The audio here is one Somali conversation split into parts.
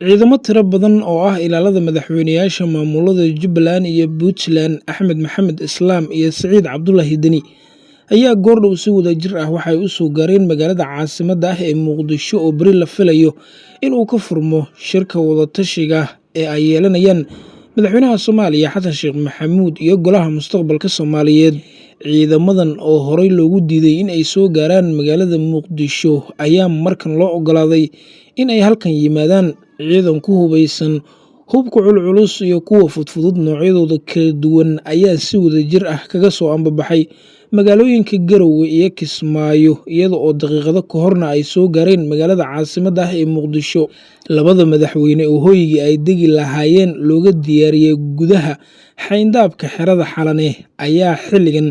Ciidamo tiro badan oo ah ilaalada madaxweynayaasha maamulada Jubbaland iyo Puntland Axmed Maxamed Islaam iyo Siciid Cabdullaahi Deni ayaa goordhow si wadajir ah waxay u soo gaareen magaalada caasimadda ah ee Muqdisho oo beri la filayo in uu ka furmo shirka wada-tashiga ee ay yeelanayaan madaxweynaha Soomaaliya Xasan Sheekh Maxamuud iyo golaha mustaqbalka Soomaaliyeed. Ciidamadan oo horey loogu diiday in ay soo gaaraan magaalada Muqdisho ayaa markan loo ogolaaday in ay halkan yimaadaan. Ciidan ku hubeysan hubka culculus iyo kuwa fudfudud noocyadooda kala duwan ayaa si wadajir ah kaga soo ambabaxay magaalooyinka Garowe iyo Kismaayo, iyada oo daqiiqado ka horna ay soo gaareen magaalada caasimadda ah ee Muqdisho. Labada madaxweyne oo hoygii ay degi lahaayeen looga diyaariyey gudaha xayndaabka xerada Xalane ayaa xilligan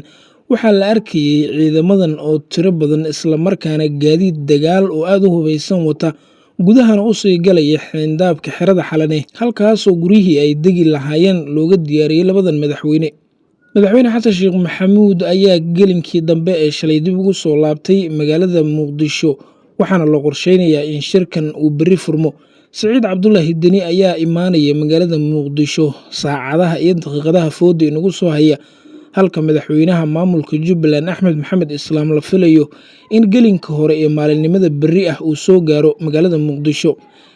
waxaa la arkayay ciidamadan oo tiro badan isla markaana gaadiid dagaal oo aad u hubeysan wata gudahana u sii galaya xayndaabka xerada Xalane, halkaasoo guryihii ay degi lahaayeen looga diyaariyey labadan madaxweyne. Madaxweyne Xasan Sheekh Maxamuud ayaa gelinkii dambe ee shalay dib ugu soo laabtay magaalada Muqdisho, waxaana la qorsheynayaa in shirkan uu beri furmo. Siciid Cabdullaahi Deni ayaa imaanaya magaalada Muqdisho saacadaha iyo daqiiqadaha fooda inagu soo haya, halka madaxweynaha maamulka Jubbaland Axmed Maxamed Islaam la filayo in gelinka hore ee maalinimada beri ah uu soo gaaro magaalada Muqdisho.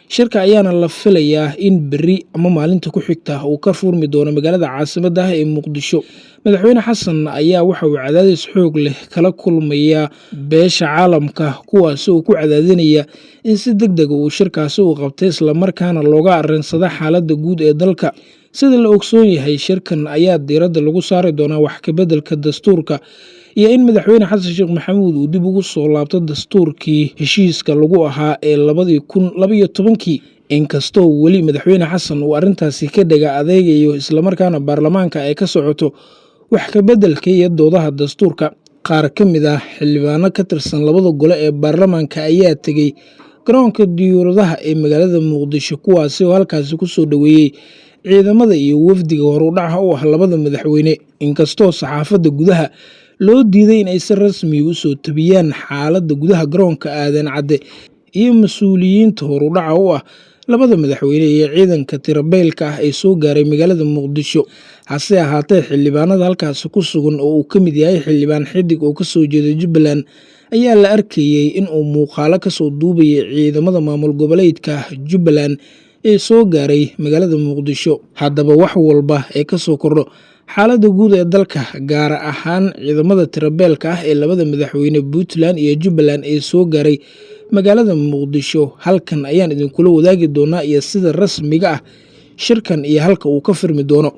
Shirka ayaana la filayaa in beri ama maalinta ku xigta uu ka furmi doono magaalada caasimadda ah ee Muqdisho. Madaxweyne Xasan ayaa waxa uu cadaadis xoog leh kala kulmayaa beesha caalamka, kuwaasi oo ku cadaadinaya in si degdeg uu shirkaasi u qabtay isla markaana looga arinsado xaaladda guud ee dalka. Sida la ogsoon yahay, shirkan ayaa diiradda lagu saari doonaa wax ka beddelka dastuurka iyo in madaxweyne Xasan Sheekh Maxamuud uu dib ugu soo laabto dastuurkii heshiiska lagu ahaa ee 2012. Inkastoo weli madaxweyne Xasan uu arrintaasi ka dhaga adeegayo isla markaana baarlamaanka ay ka socoto wax ka beddelka iyo doodaha dastuurka, qaar ka mid ah xildhibaano ka tirsan labada gole ee baarlamaanka ayaa tegey garoonka diyaaradaha ee magaalada Muqdisho, kuwaasi oo halkaasi ku soo dhaweeyey ciidamada iyo wafdiga horudhaca u ah labada madaxweyne. Inkastoo saxaafadda gudaha loo diiday in ay si rasmi u soo tabiyaan xaaladda gudaha garoonka Aadan Cadde iyo mas'uuliyiinta horudhaca u ah labada madaxweyne iyo ciidanka tirabeelka ah ee soo gaaray magaalada Muqdisho, hase ahaatee xildhibaanada halkaasi ku sugan oo uu ka mid yahay xildhibaan Xidig oo ka soo jeeda Jubbaland ayaa la arkayay in uu muuqaalo ka soo duubayay ciidamada maamul goboleedka Jubbaland ee soo gaaray magaalada Muqdisho. Haddaba wax walba ee ka soo kordho xaaladda guud ee dalka, gaar ahaan ciidamada tirabeelka ah ee labada madaxweyne Puntland iyo Jubbaland ee soo gaaray magaalada Muqdisho, halkan ayaan idinkula wadaagi doonaa iyo sida rasmiga ah shirkan iyo halka uu ka furmi doono.